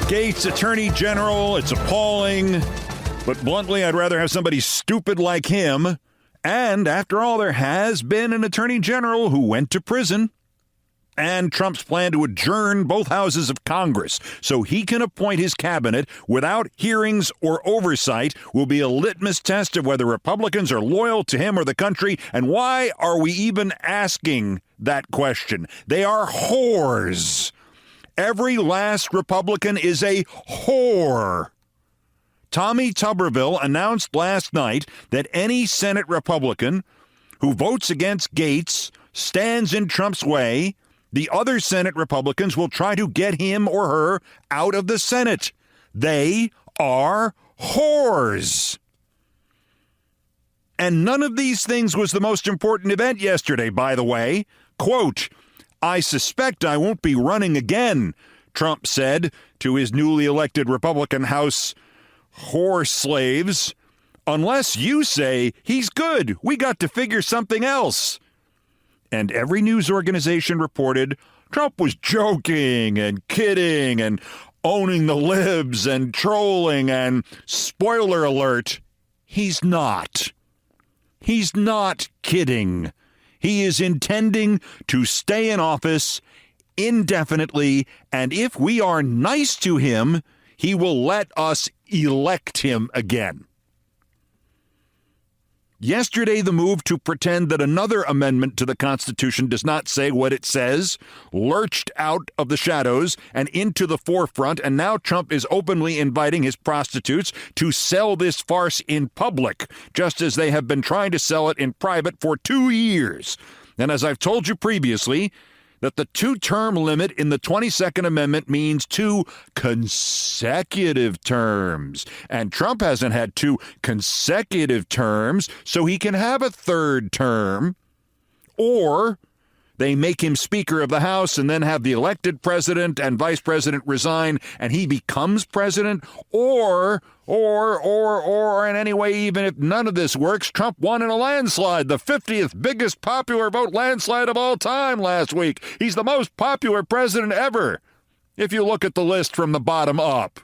Gaetz, Attorney General, it's appalling. But bluntly, I'd rather have somebody stupid like him. And after all, there has been an Attorney General who went to prison. And Trump's plan to adjourn both houses of Congress so he can appoint his cabinet without hearings or oversight will be a litmus test of whether Republicans are loyal to him or the country. And why are we even asking that question? They are whores. Every last Republican is a whore. Tommy Tuberville announced last night that any Senate Republican who votes against Gaetz stands in Trump's way. The other Senate Republicans will try to get him or her out of the Senate. They are whores. And none of these things was the most important event yesterday, by the way. Quote, "I suspect I won't be running again," Trump said to his newly elected Republican House whore slaves, "unless you say he's good. We got to figure something else." And every news organization reported Trump was joking and kidding and owning the libs and trolling, and spoiler alert, he's not. He's not kidding. He is intending to stay in office indefinitely, and if we are nice to him, he will let us elect him again. Yesterday, the move to pretend that another amendment to the Constitution does not say what it says lurched out of the shadows and into the forefront, and now Trump is openly inviting his prostitutes to sell this farce in public, just as they have been trying to sell it in private for 2 years. And as I've told you previously, that the two-term limit in the 22nd Amendment means 2 consecutive terms. And Trump hasn't had 2 consecutive terms, so he can have a third term. Or they make him Speaker of the House and then have the elected president and vice president resign and he becomes president. Or in any way, even if none of this works, Trump won in a landslide, the 50th biggest popular vote landslide of all time last week. He's the most popular president ever, if you look at the list from the bottom up.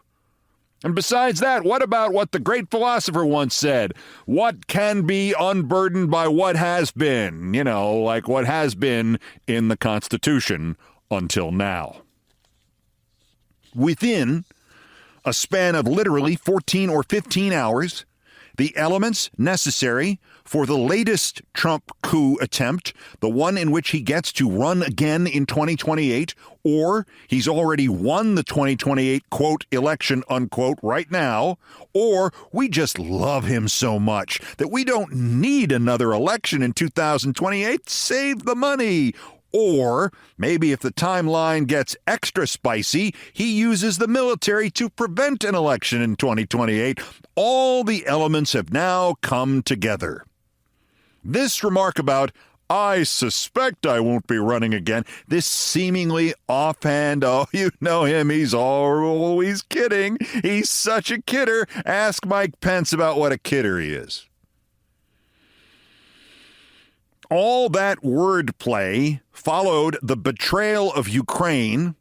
And besides that, what about what the great philosopher once said? What can be unburdened by what has been? You know, like what has been in the Constitution until now. Within a span of literally 14 or 15 hours, the elements necessary for the latest Trump coup attempt, the one in which he gets to run again in 2028, or he's already won the 2028, quote, election, unquote, right now, or we just love him so much that we don't need another election in 2028, save the money. Or maybe if the timeline gets extra spicy, he uses the military to prevent an election in 2028. All the elements have now come together. This remark about, "I suspect I won't be running again," this seemingly offhand, "oh, you know him, he's always kidding. He's such a kidder. Ask Mike Pence about what a kidder he is." All that wordplay followed the betrayal of Ukraine,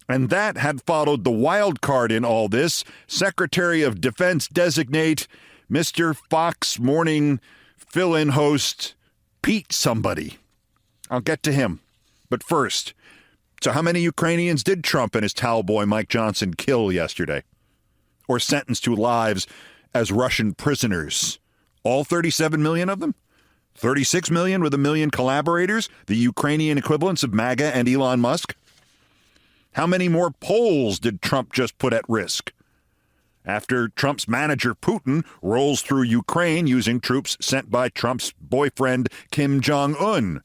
and that had followed the wild card in all this, Secretary of Defense designate Mr. Fox Morning fill-in host Pete somebody. I'll get to him. But first, so how many Ukrainians did Trump and his towel boy Mike Johnson kill yesterday? Or sentence to lives as Russian prisoners? All 37 million of them? 36 million with 1 million collaborators, the Ukrainian equivalents of MAGA and Elon Musk? How many more Poles did Trump just put at risk? After Trump's manager Putin rolls through Ukraine using troops sent by Trump's boyfriend Kim Jong-un,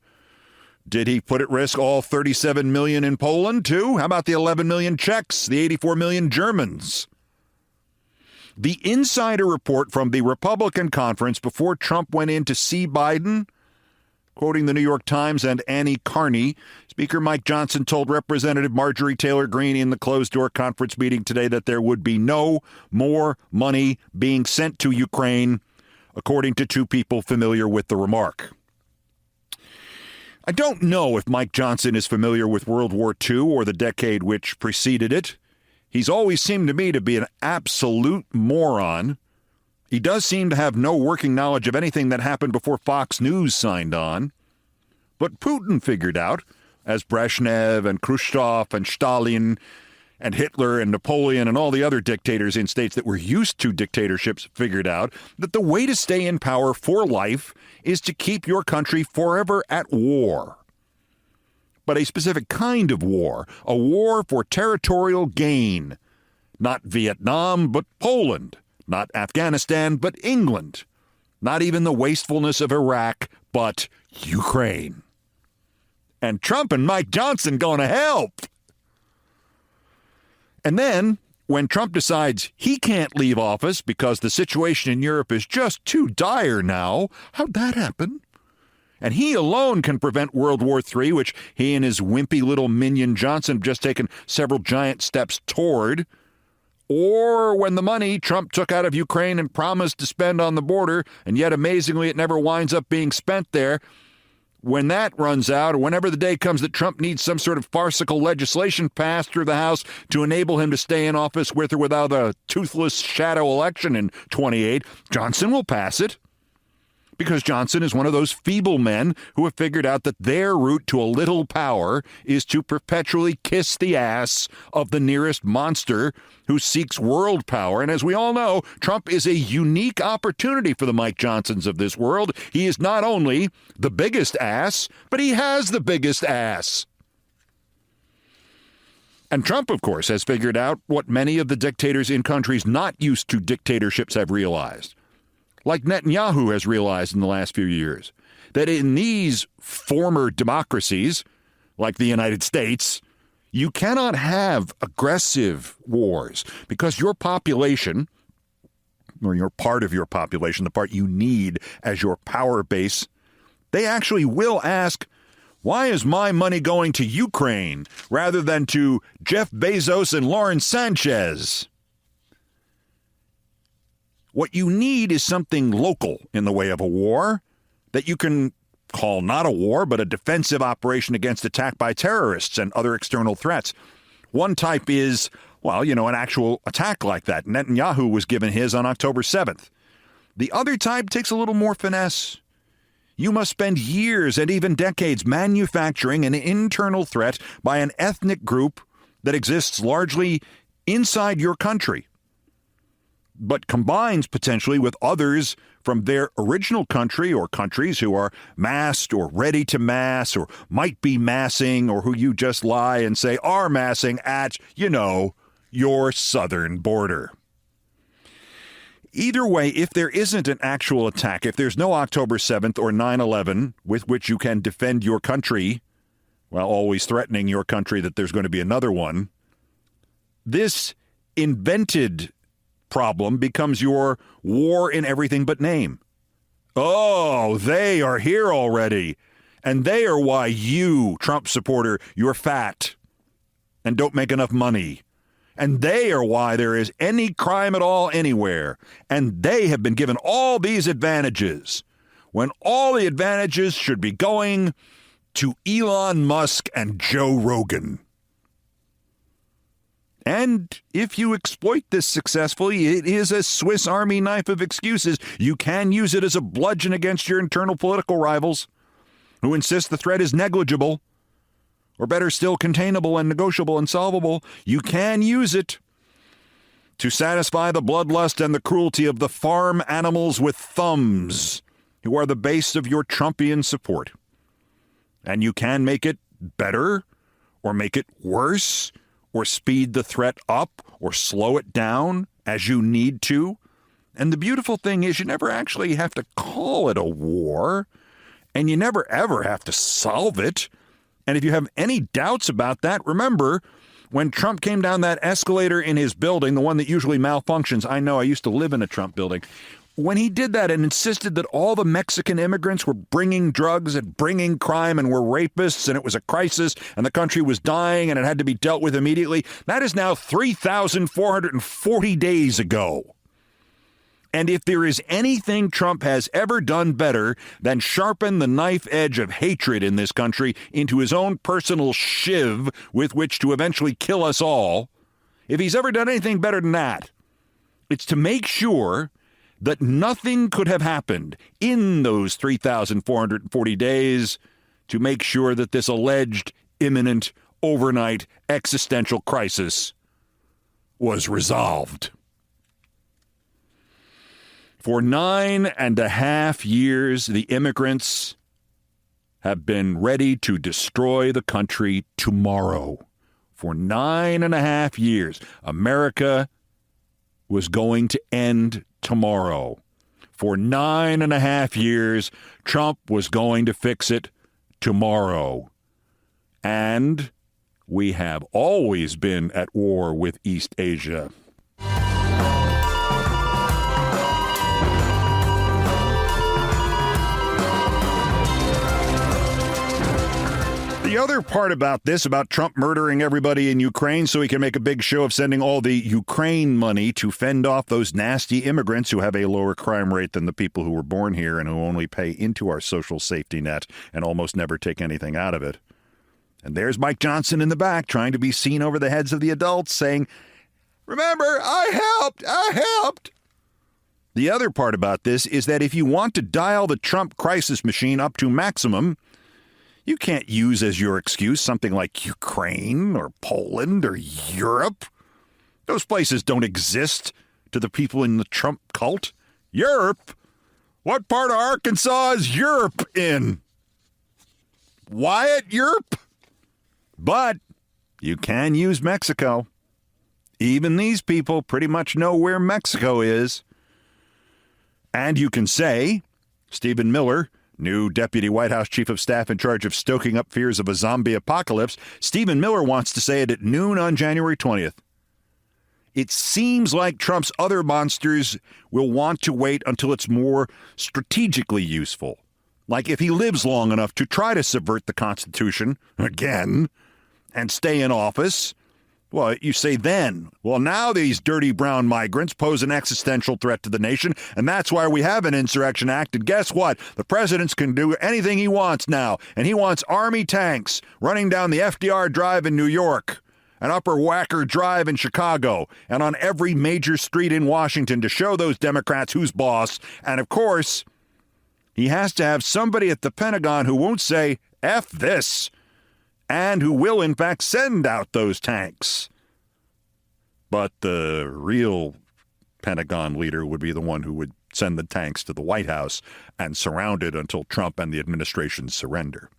did he put at risk all 37 million in Poland too? How about the 11 million Czechs, the 84 million Germans? The insider report from the Republican conference before Trump went in to see Biden, quoting the New York Times and Annie Carney, Speaker Mike Johnson told Representative Marjorie Taylor Greene in the closed-door conference meeting today that there would be no more money being sent to Ukraine, according to 2 people familiar with the remark. I don't know if Mike Johnson is familiar with World War II or the decade which preceded it. He's always seemed to me to be an absolute moron. He does seem to have no working knowledge of anything that happened before Fox News signed on. But Putin figured out, as Brezhnev and Khrushchev and Stalin and Hitler and Napoleon and all the other dictators in states that were used to dictatorships figured out, that the way to stay in power for life is to keep your country forever at war. But a specific kind of war, a war for territorial gain. Not Vietnam, but Poland. Not Afghanistan, but England. Not even the wastefulness of Iraq, but Ukraine. And Trump and Mike Johnson going to help. And then, when Trump decides he can't leave office because the situation in Europe is just too dire now, how'd that happen? And he alone can prevent World War III, which he and his wimpy little minion Johnson have just taken several giant steps toward. Or when the money Trump took out of Ukraine and promised to spend on the border, and yet amazingly it never winds up being spent there, when that runs out, or whenever the day comes that Trump needs some sort of farcical legislation passed through the House to enable him to stay in office with or without a toothless shadow election in 28, Johnson will pass it. Because Johnson is one of those feeble men who have figured out that their route to a little power is to perpetually kiss the ass of the nearest monster who seeks world power. And as we all know, Trump is a unique opportunity for the Mike Johnsons of this world. He is not only the biggest ass, but he has the biggest ass. And Trump, of course, has figured out what many of the dictators in countries not used to dictatorships have realized. Like Netanyahu has realized in the last few years, that in these former democracies, like the United States, you cannot have aggressive wars because your population, or your part of your population, the part you need as your power base, they actually will ask, why is my money going to Ukraine rather than to Jeff Bezos and Lauren Sanchez? What you need is something local in the way of a war that you can call not a war, but a defensive operation against attack by terrorists and other external threats. One type is, well, an actual attack like that. Netanyahu was given his on October 7th. The other type takes a little more finesse. You must spend years and even decades manufacturing an internal threat by an ethnic group that exists largely inside your country, but combines potentially with others from their original country or countries who are massed or ready to mass or might be massing or who you just lie and say are massing at, your southern border. Either way, if there isn't an actual attack, if there's no October 7th or 9/11 with which you can defend your country, while always threatening your country that there's going to be another one, this invented problem becomes your war in everything but name. Oh, they are here already. And they are why you, Trump supporter, you're fat and don't make enough money. And they are why there is any crime at all anywhere. And they have been given all these advantages when all the advantages should be going to Elon Musk and Joe Rogan. And if you exploit this successfully, it is a Swiss Army knife of excuses. You can use it as a bludgeon against your internal political rivals who insist the threat is negligible, or better still, containable and negotiable and solvable. You can use it to satisfy the bloodlust and the cruelty of the farm animals with thumbs who are the base of your Trumpian support. And you can make it better or make it worse, or speed the threat up, or slow it down as you need to. And the beautiful thing is you never actually have to call it a war, and you never ever have to solve it. And if you have any doubts about that, remember, when Trump came down that escalator in his building, the one that usually malfunctions, I know, I used to live in a Trump building, when he did that and insisted that all the Mexican immigrants were bringing drugs and bringing crime and were rapists and it was a crisis and the country was dying and it had to be dealt with immediately, that is now 3,440 days ago. And if there is anything Trump has ever done better than sharpen the knife edge of hatred in this country into his own personal shiv with which to eventually kill us all, if he's ever done anything better than that, it's to make sure that nothing could have happened in those 3,440 days to make sure that this alleged imminent overnight existential crisis was resolved. For 9.5 years, the immigrants have been ready to destroy the country tomorrow. For 9.5 years, America was going to end tomorrow. For 9.5 years, Trump was going to fix it tomorrow. And we have always been at war with East Asia. The other part about this, about Trump murdering everybody in Ukraine so he can make a big show of sending all the Ukraine money to fend off those nasty immigrants who have a lower crime rate than the people who were born here and who only pay into our social safety net and almost never take anything out of it. And there's Mike Johnson in the back trying to be seen over the heads of the adults saying, "Remember, I helped. The other part about this is that if you want to dial the Trump crisis machine up to maximum, you can't use as your excuse something like Ukraine or Poland or Europe. Those places don't exist to the people in the Trump cult. Europe? What part of Arkansas is Europe in? Wyatt, Europe? But you can use Mexico. Even these people pretty much know where Mexico is. And you can say, Stephen Miller, new Deputy White House Chief of Staff in charge of stoking up fears of a zombie apocalypse, Stephen Miller wants to say it at noon on January 20th. It seems like Trump's other monsters will want to wait until it's more strategically useful. Like if he lives long enough to try to subvert the Constitution again and stay in office. Well, you say then, well, now these dirty brown migrants pose an existential threat to the nation, and that's why we have an Insurrection Act. And guess what? The president can do anything he wants now, and he wants Army tanks running down the FDR Drive in New York and Upper Wacker Drive in Chicago and on every major street in Washington to show those Democrats who's boss. And, of course, he has to have somebody at the Pentagon who won't say, F this, and who will, in fact, send out those tanks. But the real Pentagon leader would be the one who would send the tanks to the White House and surround it until Trump and the administration surrender.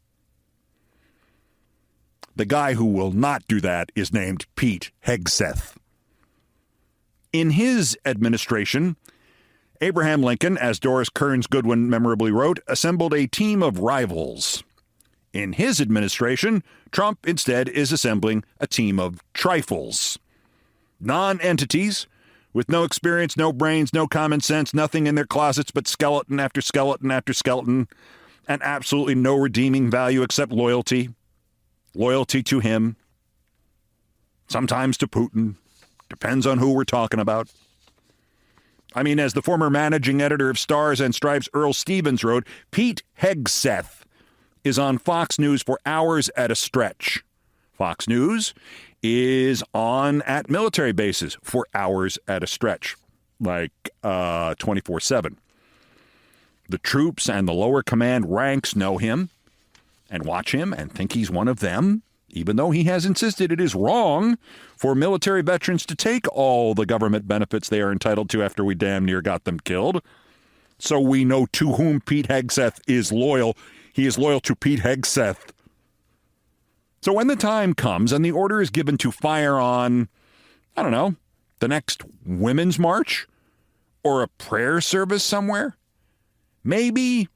The guy who will not do that is named Pete Hegseth. In his administration, Abraham Lincoln, as Doris Kearns Goodwin memorably wrote, assembled a team of rivals. In his administration, Trump instead is assembling a team of trifles. Non-entities with no experience, no brains, no common sense, nothing in their closets but skeleton after skeleton after skeleton, and absolutely no redeeming value except loyalty. Loyalty to him, sometimes to Putin, depends on who we're talking about. I mean, as the former managing editor of Stars and Stripes Earl Stevens wrote, Pete Hegseth is on Fox News for hours at a stretch. Fox News is on at military bases for hours at a stretch, like 24/7. The troops and the lower command ranks know him and watch him and think he's one of them, even though he has insisted it is wrong for military veterans to take all the government benefits they are entitled to after we damn near got them killed. So we know to whom Pete Hegseth is loyal. He is loyal to Pete Hegseth. So when the time comes and the order is given to fire on, I don't know, the next Women's March or a prayer service somewhere, maybe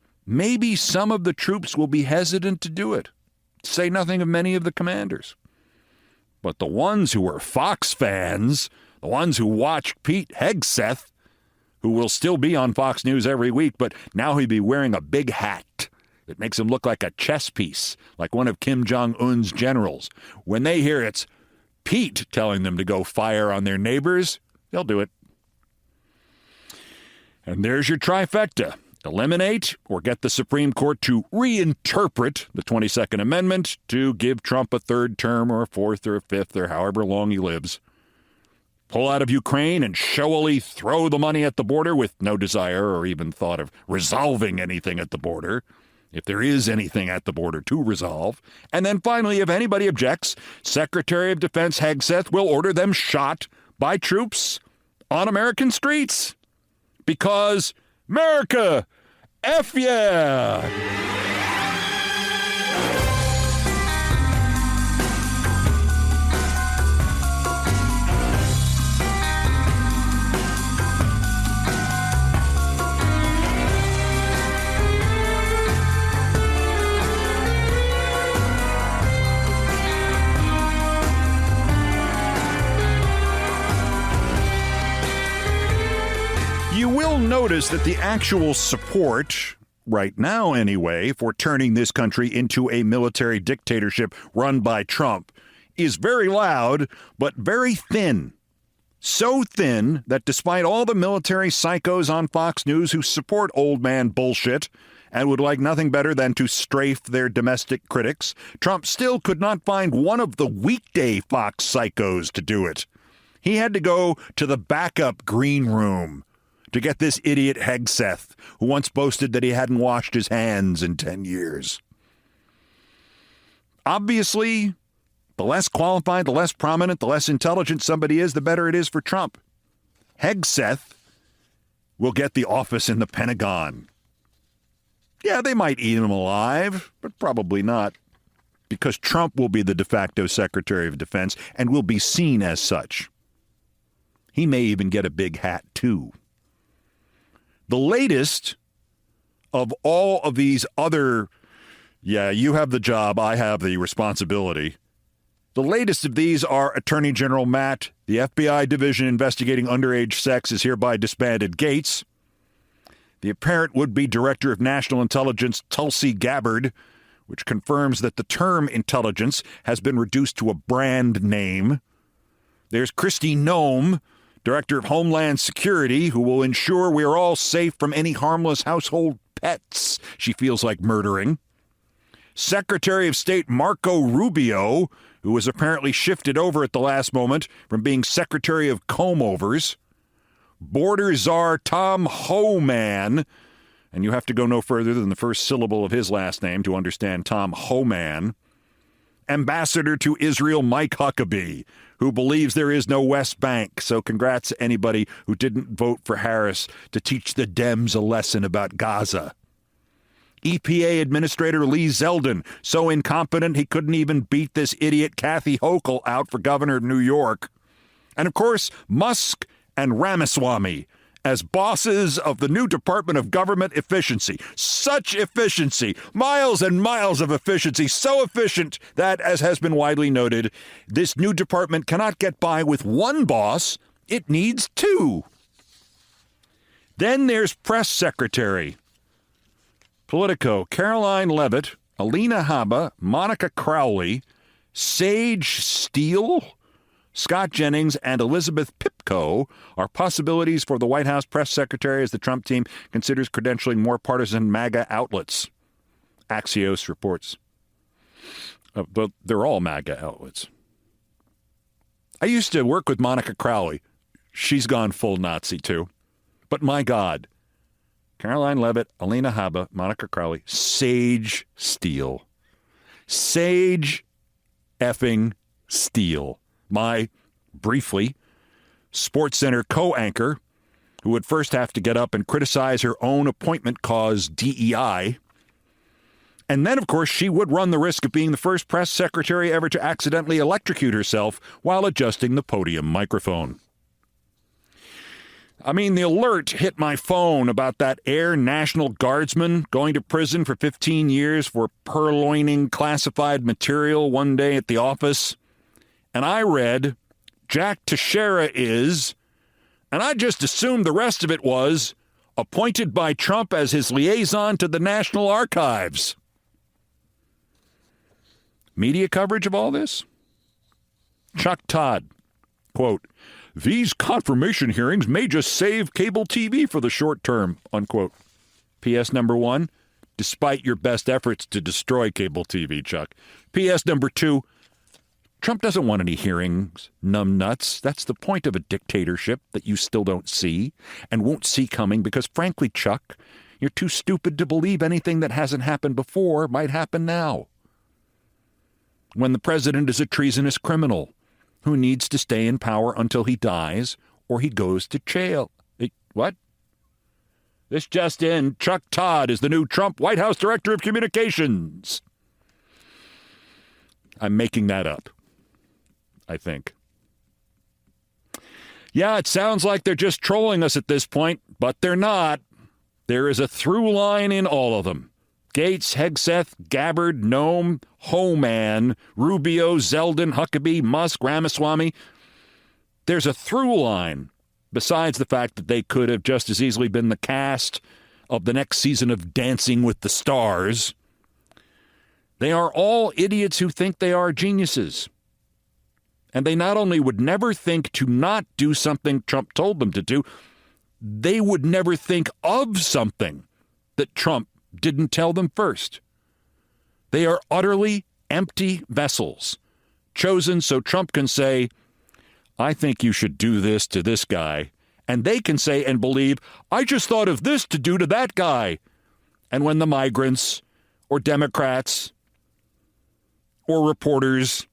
some of the troops will be hesitant to do it. Say nothing of many of the commanders. But the ones who are Fox fans, the ones who watched Pete Hegseth, who will still be on Fox News every week, but now he'll be wearing a big hat. It makes him look like a chess piece, like one of Kim Jong-un's generals. When they hear it's Pete telling them to go fire on their neighbors, they'll do it. And there's your trifecta. Eliminate or get the Supreme Court to reinterpret the 22nd Amendment to give Trump a third term or a fourth or a fifth or however long he lives. pull out of Ukraine and showily throw the money at the border with no desire or even thought of resolving anything at the border, if there is anything at the border to resolve. And then finally, if anybody objects, Secretary of Defense Hegseth will order them shot by troops on American streets. Because America, F yeah! You will notice that the actual support, right now anyway, for turning this country into a military dictatorship run by Trump is very loud, but very thin. So thin that despite all the military psychos on Fox News who support old man bullshit and would like nothing better than to strafe their domestic critics, Trump still could not find one of the weekday Fox psychos to do it. He had to go to the backup green room to get this idiot Hegseth, who once boasted that he hadn't washed his hands in 10 years. Obviously, the less qualified, the less prominent, the less intelligent somebody is, the better it is for Trump. Hegseth will get the office in the Pentagon. Yeah, they might eat him alive, but probably not, because Trump will be the de facto Secretary of Defense and will be seen as such. He may even get a big hat, too. The latest of all of these other, yeah, you have the job, I have the responsibility. The latest of these are Attorney General Matt, the FBI division investigating underage sex is hereby disbanded. Gaetz, the apparent would-be Director of National Intelligence, Tulsi Gabbard, which confirms that the term intelligence has been reduced to a brand name. There's Kristi Noem, Director of Homeland Security, who will ensure we are all safe from any harmless household pets she feels like murdering. Secretary of State Marco Rubio, who was apparently shifted over at the last moment from being Secretary of Comb-Overs. Border Czar Tom Homan, and you have to go no further than the first syllable of his last name to understand Tom Homan. Ambassador to Israel Mike Huckabee, who believes there is no West Bank. So congrats to anybody who didn't vote for Harris to teach the Dems a lesson about Gaza. EPA Administrator Lee Zeldin, so incompetent he couldn't even beat this idiot Kathy Hochul out for governor of New York. And of course, Musk and Ramaswamy as bosses of the new Department of Government Efficiency. Such efficiency, miles and miles of efficiency, so efficient that, as has been widely noted, this new department cannot get by with one boss, it needs two. Then there's Press Secretary. Politico, Caroline Leavitt, Alina Habba, Monica Crowley, Sage Steele, Scott Jennings, and Elizabeth Pipko are possibilities for the White House press secretary as the Trump team considers credentialing more partisan MAGA outlets. Axios reports. But they're all MAGA outlets. I used to work with Monica Crowley. She's gone full Nazi, too. But my God. Caroline Leavitt, Alina Habba, Monica Crowley, Sage Steele. Sage effing Steele. My, briefly, SportsCenter co-anchor, who would first have to get up and criticize her own appointment cause DEI. And then, of course, she would run the risk of being the first press secretary ever to accidentally electrocute herself while adjusting the podium microphone. I mean, the alert hit my phone about that Air National Guardsman going to prison for 15 years for purloining classified material one day at the office. And I read, Jack Teixeira is, and I just assumed the rest of it was, appointed by Trump as his liaison to the National Archives. Media coverage of all this? Chuck Todd, quote, these confirmation hearings may just save cable TV for the short term, unquote. P.S. number 1, despite your best efforts to destroy cable TV, Chuck. P.S. number 2, Trump doesn't want any hearings, numbnuts. That's the point of a dictatorship that you still don't see and won't see coming because, frankly, Chuck, you're too stupid to believe anything that hasn't happened before might happen now. When the president is a treasonous criminal who needs to stay in power until he dies or he goes to jail. What? This just in, Chuck Todd is the new Trump White House Director of Communications. I'm making that up, I think. Yeah, it sounds like they're just trolling us at this point, but they're not. There is a through line in all of them. Gaetz, Hegseth, Gabbard, Noem, Homan, Rubio, Zeldin, Huckabee, Musk, Ramaswamy. There's a through line, besides the fact that they could have just as easily been the cast of the next season of Dancing with the Stars. They are all idiots who think they are geniuses. And they not only would never think to not do something Trump told them to do, they would never think of something that Trump didn't tell them first. They are utterly empty vessels, chosen so Trump can say, I think you should do this to this guy. And they can say and believe, I just thought of this to do to that guy. And when the migrants or Democrats or reporters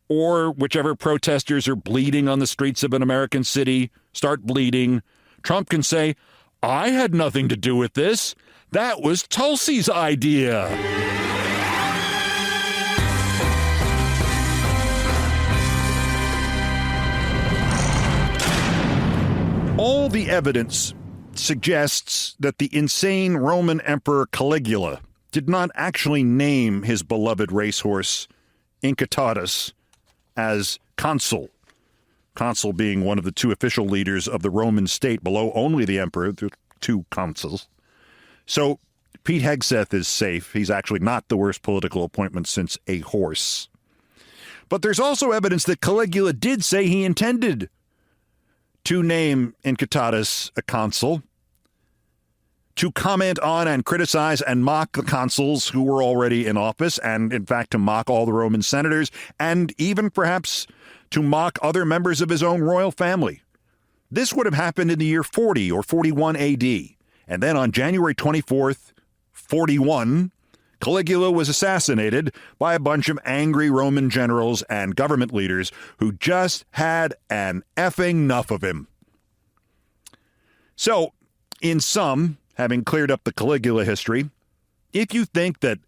or whichever protesters are bleeding on the streets of an American city start bleeding, Trump can say, I had nothing to do with this. That was Tulsi's idea. All the evidence suggests that the insane Roman Emperor Caligula did not actually name his beloved racehorse Incitatus as consul. Consul being one of the two official leaders of the Roman state, below only the emperor, the two consuls. So Pete Hegseth is safe. He's actually not the worst political appointment since a horse. But there's also evidence that Caligula did say he intended to name Incitatus a consul, to comment on and criticize and mock the consuls who were already in office, and in fact to mock all the Roman senators, and even perhaps to mock other members of his own royal family. This would have happened in the year 40 or 41 AD. And then on January 24th, 41, Caligula was assassinated by a bunch of angry Roman generals and government leaders who just had an effing enough of him. So, in sum, having cleared up the Caligula history, if you think that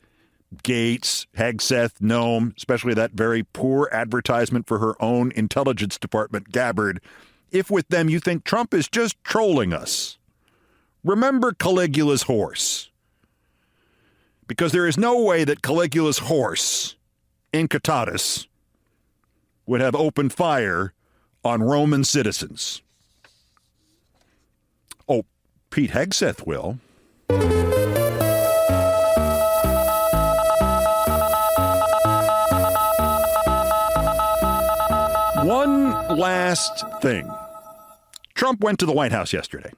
Gaetz, Hegseth, Noem, especially that very poor advertisement for her own intelligence department, Gabbard, if with them you think Trump is just trolling us, remember Caligula's horse. Because there is no way that Caligula's horse, Incitatus, would have opened fire on Roman citizens. Oh, Pete Hegseth will. One last thing. Trump went to the White House yesterday.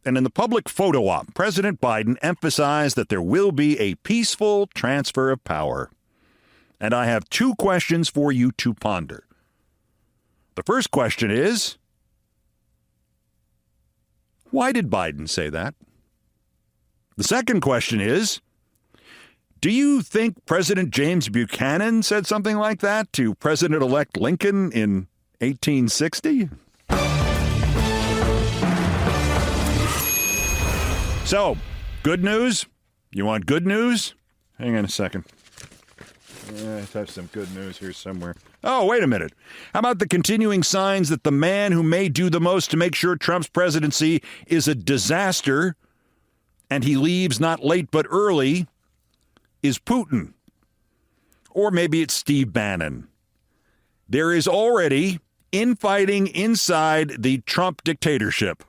And in the public photo op, President Biden emphasized that there will be a peaceful transfer of power. And I have two questions for you to ponder. The first question is, why did Biden say that? The second question is, do you think President James Buchanan said something like that to President-elect Lincoln in 1860? So, good news? You want good news? Hang on a second. I have some good news here somewhere. Oh, wait a minute. How about the continuing signs that the man who may do the most to make sure Trump's presidency is a disaster and he leaves not late but early is Putin? Or maybe it's Steve Bannon. There is already infighting inside the Trump dictatorship.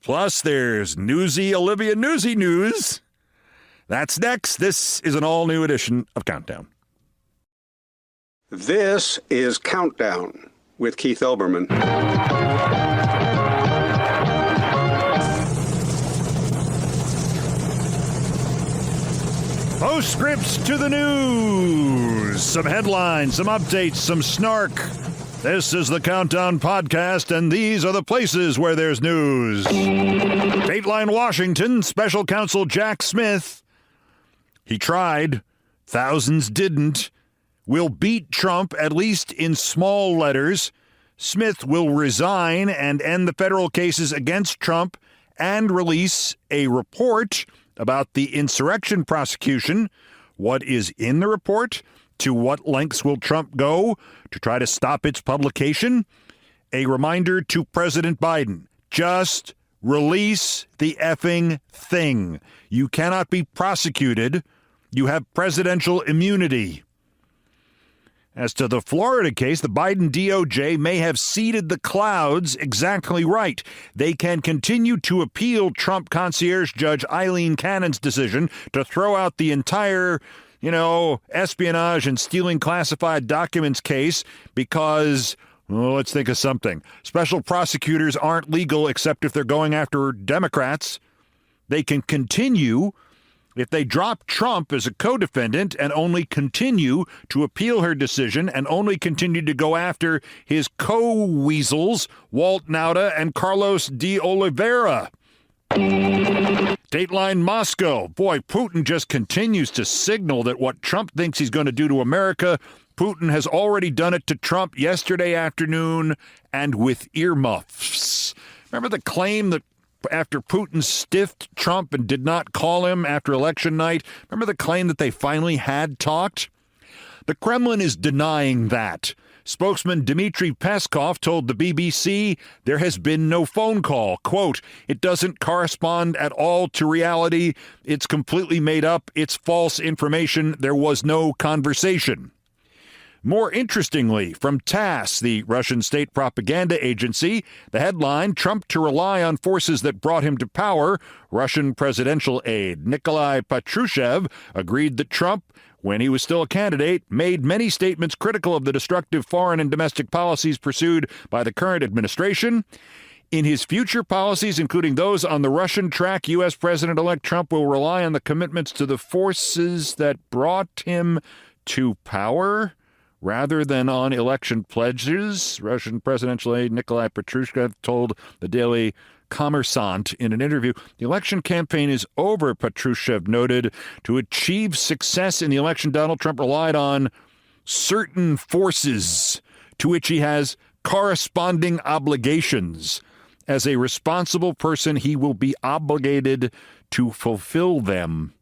Plus, there's Newsy Olivia Newsy News. That's next. This is an all-new edition of Countdown. This is Countdown with Keith Olbermann. Postscripts to the news. Some headlines, some updates, some snark. This is the Countdown Podcast, and these are the places where there's news. Dateline Washington, Special Counsel Jack Smith. He tried. Thousands didn't. Will beat Trump, at least in small letters. Smith will resign and end the federal cases against Trump and release a report about the insurrection prosecution. What is in the report? To what lengths will Trump go to try to stop its publication? A reminder to President Biden, just release the effing thing. You cannot be prosecuted. You have presidential immunity. As to the Florida case, the Biden DOJ may have seeded the clouds exactly right. They can continue to appeal Trump concierge judge Eileen Cannon's decision to throw out the entire, espionage and stealing classified documents case because, let's think of something. Special prosecutors aren't legal except if they're going after Democrats. They can continue if they drop Trump as a co-defendant and only continue to appeal her decision and only continue to go after his co-weasels, Walt Nauta and Carlos de Oliveira. Dateline Moscow. Boy, Putin just continues to signal that what Trump thinks he's going to do to America, Putin has already done it to Trump yesterday afternoon and with earmuffs. Remember the claim that after Putin stiffed Trump and did not call him after election night? Remember the claim that they finally had talked? The Kremlin is denying that. Spokesman Dmitry Peskov told the BBC there has been no phone call. Quote, it doesn't correspond at all to reality. It's completely made up. It's false information. There was no conversation. More interestingly, from TASS, the Russian state propaganda agency, the headline, Trump to rely on forces that brought him to power. Russian presidential aide Nikolai Patrushev agreed that Trump, when he was still a candidate, made many statements critical of the destructive foreign and domestic policies pursued by the current administration. In his future policies, including those on the Russian track, U.S. President-elect Trump will rely on the commitments to the forces that brought him to power rather than on election pledges. Russian presidential aide Nikolai Patrushev told the Daily Kommersant in an interview, the election campaign is over, Patrushev noted. To achieve success in the election, Donald Trump relied on certain forces to which he has corresponding obligations. As a responsible person, he will be obligated to fulfill them.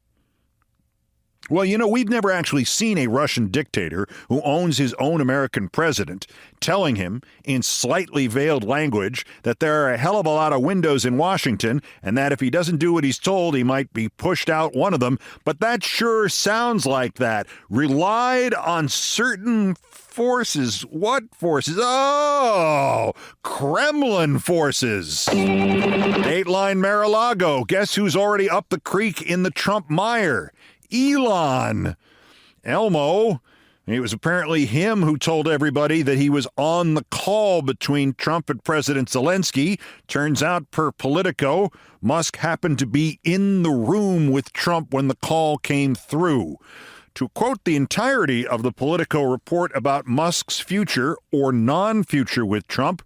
Well, we've never actually seen a Russian dictator who owns his own American president telling him in slightly veiled language that there are a hell of a lot of windows in Washington and that if he doesn't do what he's told, he might be pushed out one of them. But that sure sounds like that. Relied on certain forces. What forces? Oh, Kremlin forces. Dateline Mar-a-Lago. Guess who's already up the creek in the Trump mire? Elon. Elmo. It was apparently him who told everybody that he was on the call between Trump and President Zelensky. Turns out, per Politico, Musk happened to be in the room with Trump when the call came through. To quote the entirety of the Politico report about Musk's future or non-future with Trump,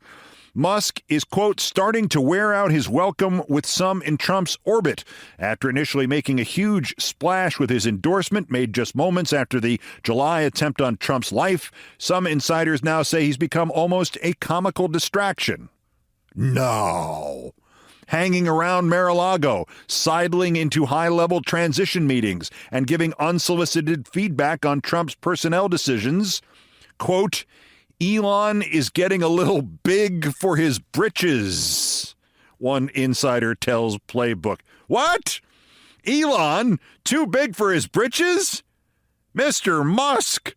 Musk is, quote, starting to wear out his welcome with some in Trump's orbit. After initially making a huge splash with his endorsement made just moments after the July attempt on Trump's life, some insiders now say he's become almost a comical distraction. No. Hanging around Mar-a-Lago, sidling into high-level transition meetings, and giving unsolicited feedback on Trump's personnel decisions. Quote, Elon is getting a little big for his britches, one insider tells Playbook. What? Elon too big for his britches? Mr. Musk,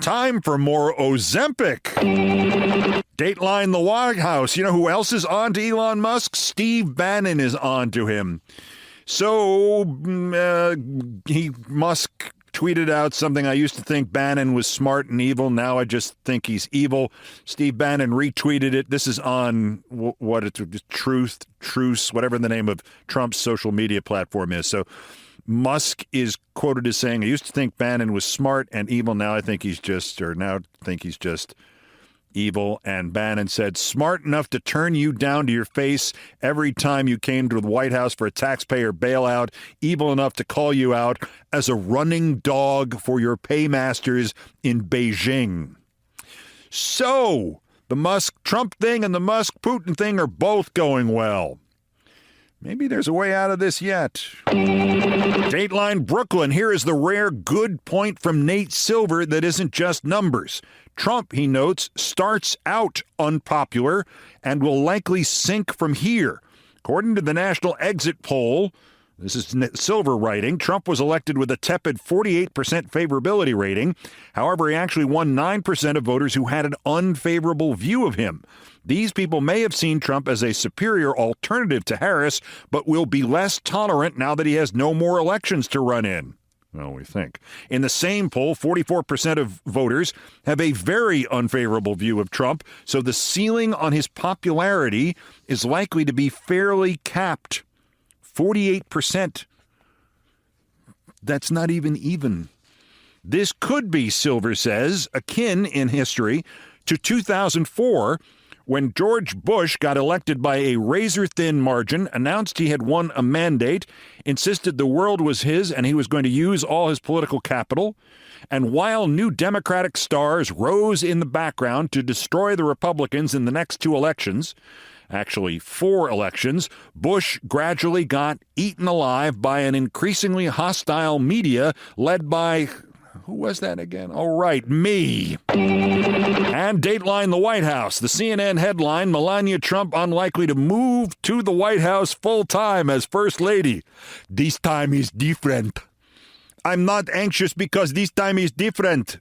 time for more Ozempic. Dateline the White House. You know who else is on to Elon Musk? Steve Bannon is on to him. So Musk tweeted out something. I used to think Bannon was smart and evil. Now I just think he's evil. Steve Bannon retweeted it. This is on Truce, whatever the name of Trump's social media platform is. So Musk is quoted as saying, I used to think Bannon was smart and evil. Now I think he's just evil. And Bannon said, smart enough to turn you down to your face every time you came to the White House for a taxpayer bailout, evil enough to call you out as a running dog for your paymasters in Beijing. So the Musk-Trump thing and the Musk-Putin thing are both going well. Maybe there's a way out of this yet. Dateline Brooklyn. Here is the rare good point from Nate Silver that isn't just numbers. Trump, he notes, starts out unpopular and will likely sink from here. According to the National Exit Poll, this is Silver writing, Trump was elected with a tepid 48% favorability rating. However, he actually won 9% of voters who had an unfavorable view of him. These people may have seen Trump as a superior alternative to Harris, but will be less tolerant now that he has no more elections to run in. Well, we think. In the same poll, 44% of voters have a very unfavorable view of Trump, so the ceiling on his popularity is likely to be fairly capped. 48%. That's not even. This could be, Silver says, akin in history to 2004, when George Bush got elected by a razor-thin margin, announced he had won a mandate, insisted the world was his and he was going to use all his political capital. And while new Democratic stars rose in the background to destroy the Republicans in the next two elections, actually 4 elections, Bush gradually got eaten alive by an increasingly hostile media led by... Who was that again? Oh, right, me. And Dateline the White House. The CNN headline, Melania Trump unlikely to move to the White House full-time as First Lady. This time is different. I'm not anxious because this time is different.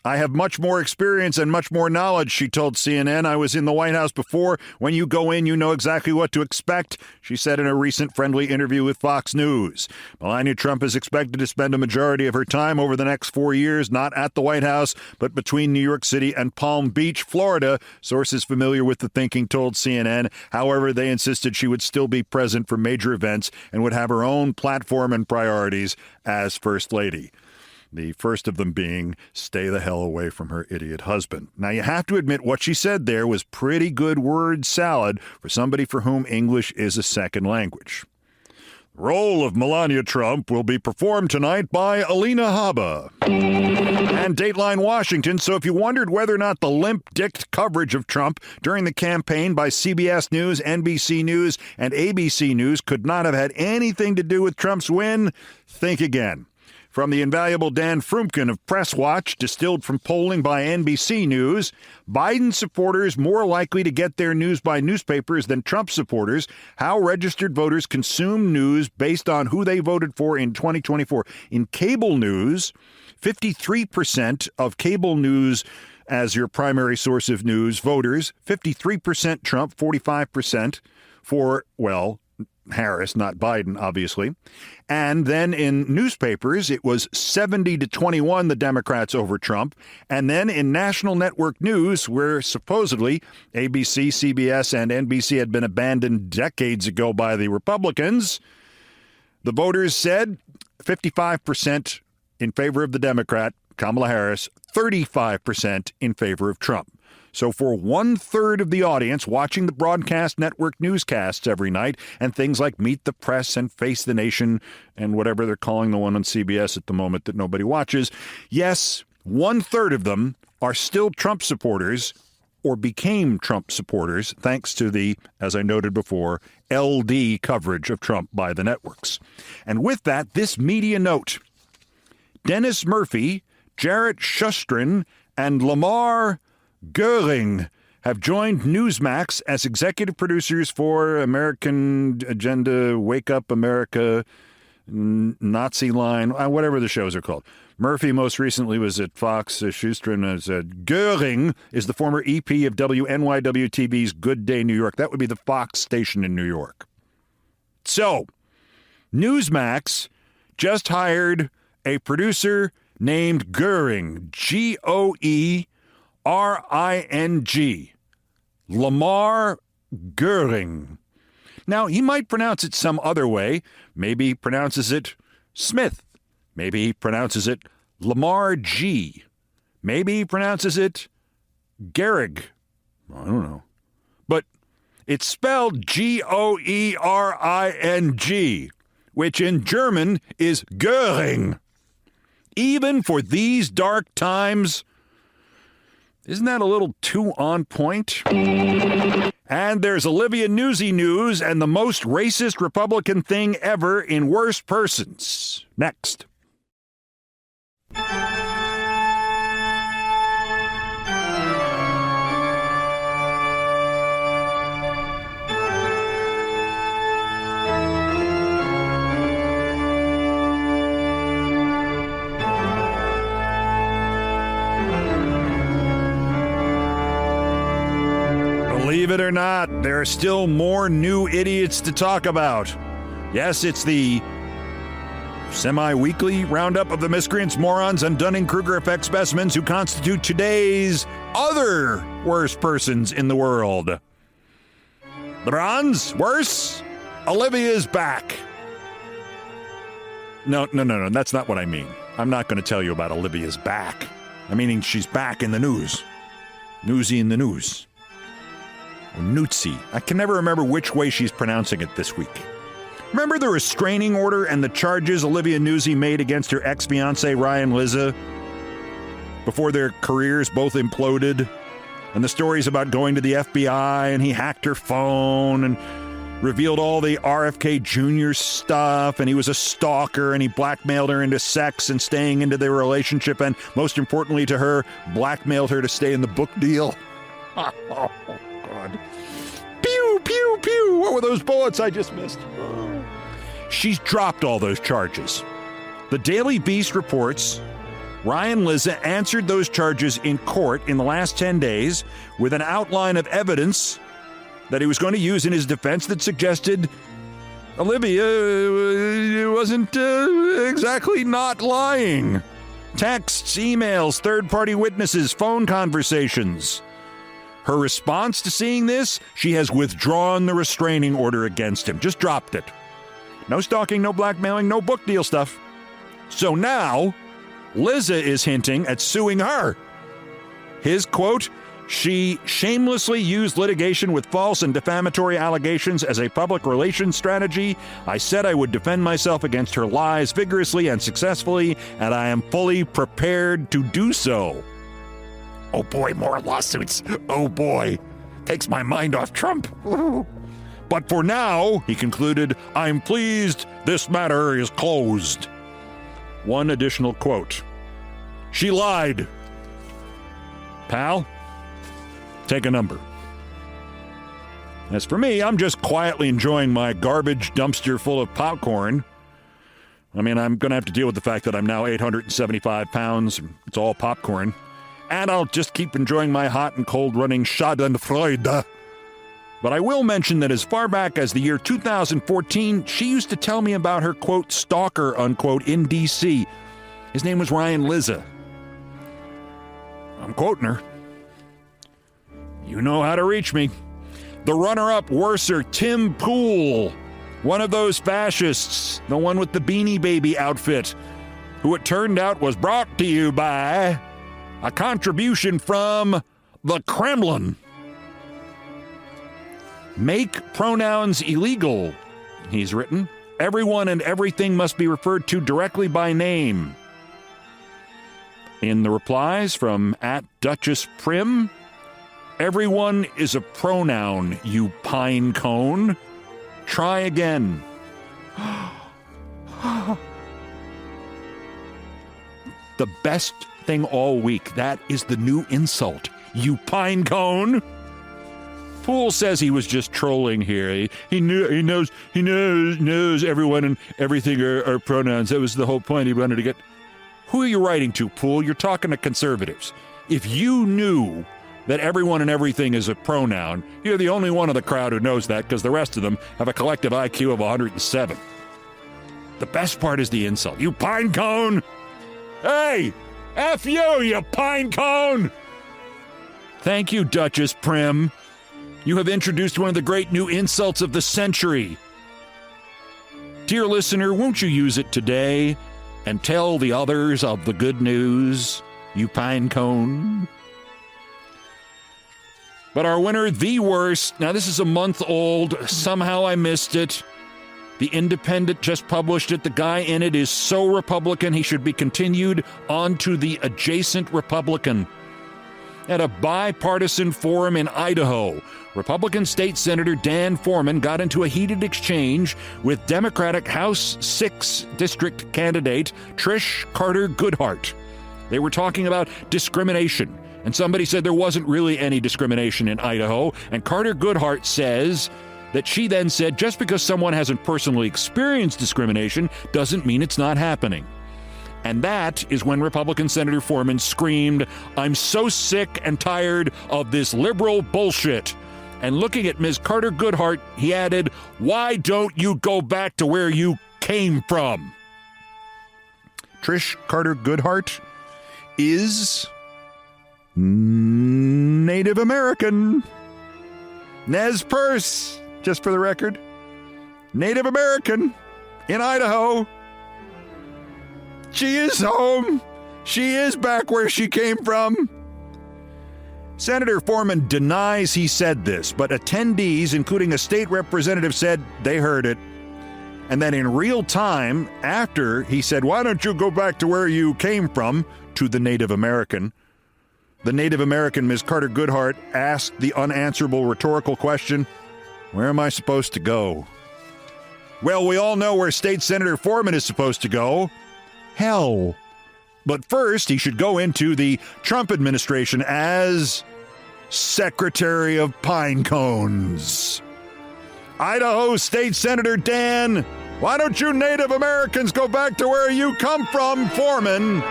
I have much more experience and much more knowledge, she told CNN. I was in the White House before. When you go in, you know exactly what to expect, she said in a recent friendly interview with Fox News. Melania Trump is expected to spend a majority of her time over the next 4 years, not at the White House, but between New York City and Palm Beach, Florida. Sources familiar with the thinking told CNN. However, they insisted she would still be present for major events and would have her own platform and priorities as First Lady. The first of them being, stay the hell away from her idiot husband. Now, you have to admit what she said there was pretty good word salad for somebody for whom English is a second language. The role of Melania Trump will be performed tonight by Alina Habba. And Dateline Washington. So if you wondered whether or not the limp-dicked coverage of Trump during the campaign by CBS News, NBC News, and ABC News could not have had anything to do with Trump's win, think again. From the invaluable Dan Frumkin of Press Watch, distilled from polling by NBC News, Biden supporters more likely to get their news by newspapers than Trump supporters. How registered voters consume news based on who they voted for in 2024. In cable news, 53% of cable news as your primary source of news voters, 53% Trump, 45% for, well, Harris, not Biden, obviously. And then in newspapers, it was 70-21, the Democrats over Trump. And then in national network news, where supposedly ABC, CBS, and NBC had been abandoned decades ago by the Republicans, the voters said 55% in favor of the Democrat, Kamala Harris, 35% in favor of Trump. So for 1/3 of the audience watching the broadcast network newscasts every night and things like Meet the Press and Face the Nation and whatever they're calling the one on CBS at the moment that nobody watches, yes, 1/3 of them are still Trump supporters or became Trump supporters thanks to the, as I noted before, LD coverage of Trump by the networks. And with that, this media note. Dennis Murphy, Jarrett Shustrin, and Lamar Goering have joined Newsmax as executive producers for American Agenda, Wake Up America, Nazi Line, whatever the shows are called. Murphy most recently was at Fox. Shustrin is Goering is the former EP of WNYW-TV's Good Day New York. That would be the Fox station in New York. So, Newsmax just hired a producer named Goering, Goering, Lamar Goering. Now, he might pronounce it some other way. Maybe he pronounces it Smith. Maybe he pronounces it Lamar G. Maybe he pronounces it Gehrig. I don't know. But it's spelled Goering, which in German is Goering. Even for these dark times, isn't that a little too on point? And there's Olivia Newsy news and the most racist Republican thing ever in Worst Persons. Next. Believe it or not, there are still more new idiots to talk about. Yes, it's the semi-weekly roundup of the miscreants, morons, and Dunning-Kruger effect specimens who constitute today's other worst persons in the world. The bronze? Worse? Olivia's back. No, that's not what I mean. I'm not going to tell you about Olivia's back. I'm meaning she's back in the news. Newsy in the news. Or Newtsy. I can never remember which way she's pronouncing it this week. Remember the restraining order and the charges Olivia Newsy made against her ex-fiancé Ryan Lizza before their careers both imploded? And the stories about going to the FBI and he hacked her phone and revealed all the RFK Jr. stuff, and he was a stalker and he blackmailed her into sex and staying into their relationship, and most importantly to her, blackmailed her to stay in the book deal. Oh, God. Pew, pew, pew. What were those bullets I just missed? She's dropped all those charges. The Daily Beast reports Ryan Lizza answered those charges in court in the last 10 days with an outline of evidence that he was going to use in his defense that suggested Olivia wasn't exactly not lying. Texts, emails, third-party witnesses, phone conversations. Her response to seeing this, she has withdrawn the restraining order against him. Just dropped it. No stalking, no blackmailing, no book deal stuff. So now, Lizza is hinting at suing her. His quote, she shamelessly used litigation with false and defamatory allegations as a public relations strategy. I said I would defend myself against her lies vigorously and successfully, and I am fully prepared to do so. Oh boy, more lawsuits. Oh boy. Takes my mind off Trump. But for now, he concluded, I'm pleased this matter is closed. One additional quote. She lied. Pal, take a number. As for me, I'm just quietly enjoying my garbage dumpster full of popcorn. I mean, I'm going to have to deal with the fact that I'm now 875 pounds. It's all popcorn. And I'll just keep enjoying my hot and cold running Schadenfreude. But I will mention that as far back as the year 2014, she used to tell me about her, quote, stalker, unquote, in D.C. His name was Ryan Lizza. I'm quoting her. You know how to reach me. The runner-up worser, Tim Pool, one of those fascists, the one with the Beanie Baby outfit, who it turned out was brought to you by a contribution from the Kremlin. Make pronouns illegal, he's written. Everyone and everything must be referred to directly by name. In the replies from @DuchessPrim, everyone is a pronoun, you pine cone. Try again. The best thing all week, that is the new insult, you pine cone. Poole says he was just trolling here. He knows everyone and everything are pronouns. That was the whole point. He wanted to get. Who are you writing to, Poole? You're talking to conservatives. If you knew that everyone and everything is a pronoun, you're the only one of the crowd who knows that, because the rest of them have a collective IQ of 107. The best part is the insult. You pine cone! Hey! F you pine cone! Thank you, Duchess Prim. You have introduced one of the great new insults of the century. Dear listener, won't you use it today and tell the others of the good news, you pine cone? But our winner, the worst. Now, this is a month old. Somehow I missed it. The Independent just published it. The guy in it is so Republican, he should be continued on to the adjacent Republican. At a bipartisan forum in Idaho, Republican State Senator Dan Foreman got into a heated exchange with Democratic House 6 District candidate Trish Carter Goodhart. They were talking about discrimination, and somebody said there wasn't really any discrimination in Idaho, and Carter Goodhart says that she then said just because someone hasn't personally experienced discrimination doesn't mean it's not happening. And that is when Republican Senator Foreman screamed, "I'm so sick and tired of this liberal bullshit." And looking at Ms. Carter Goodhart, he added, "Why don't you go back to where you came from?" Trish Carter Goodhart is Native American. Nez Perce, just for the record. Native American in Idaho. She is home. She is back where she came from. Senator Foreman denies he said this, but attendees, including a state representative, said they heard it. And then in real time, after he said, "Why don't you go back to where you came from," to the Native American, the Native American, Ms. Carter Goodhart, asked the unanswerable rhetorical question, "Where am I supposed to go?" Well, we all know where State Senator Foreman is supposed to go. Hell. But first, he should go into the Trump administration as Secretary of Pine Cones. Idaho State Senator Dan, why don't you Native Americans go back to where you come from, Foreman?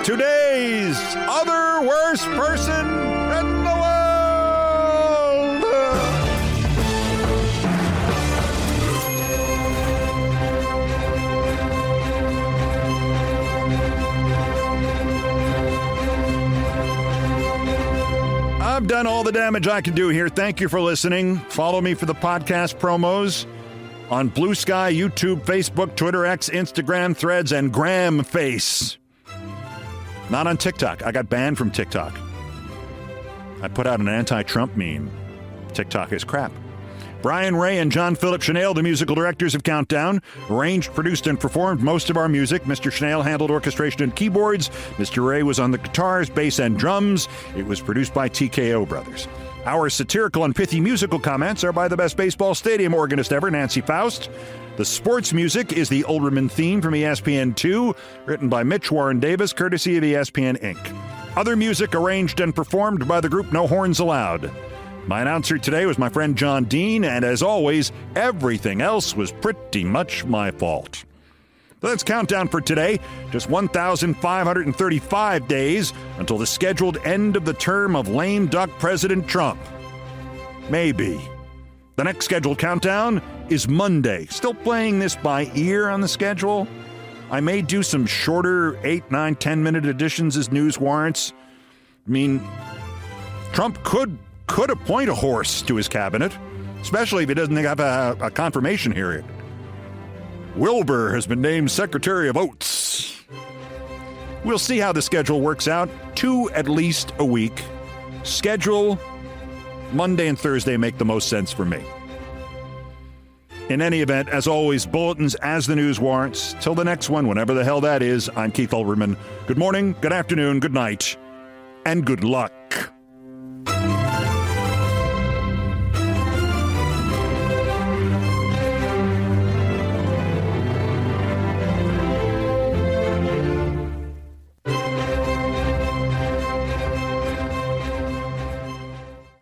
Today's other worst person in the world. I've done all the damage I can do here. Thank you for listening. Follow me for the podcast promos on Blue Sky, YouTube, Facebook, Twitter, X, Instagram, Threads, and Gram Face. Not on TikTok. I got banned from TikTok. I put out an anti-Trump meme. TikTok is crap. Brian Ray and John Philip Chanel, the musical directors of Countdown, arranged, produced, and performed most of our music. Mr. Chanel handled orchestration and keyboards. Mr. Ray was on the guitars, bass, and drums. It was produced by TKO Brothers. Our satirical and pithy musical comments are by the best baseball stadium organist ever, Nancy Faust. The sports music is the Olbermann theme from ESPN2, written by Mitch Warren Davis, courtesy of ESPN Inc. Other music arranged and performed by the group No Horns Allowed. My announcer today was my friend John Dean, and as always, everything else was pretty much my fault. So that's Countdown for today. Just 1,535 days until the scheduled end of the term of lame duck President Trump. Maybe. The next scheduled countdown is Monday. Still playing this by ear on the schedule. I may do some shorter 8, 9, 10-minute editions as news warrants. I mean, Trump could appoint a horse to his cabinet, especially if he doesn't have a confirmation hearing. Wilbur has been named Secretary of Oats. We'll see how the schedule works out. 2 at least a week. Schedule Monday and Thursday make the most sense for me. In any event, as always, bulletins as the news warrants. Till the next one, whenever the hell that is, I'm Keith Olbermann. Good morning, good afternoon, good night, and good luck.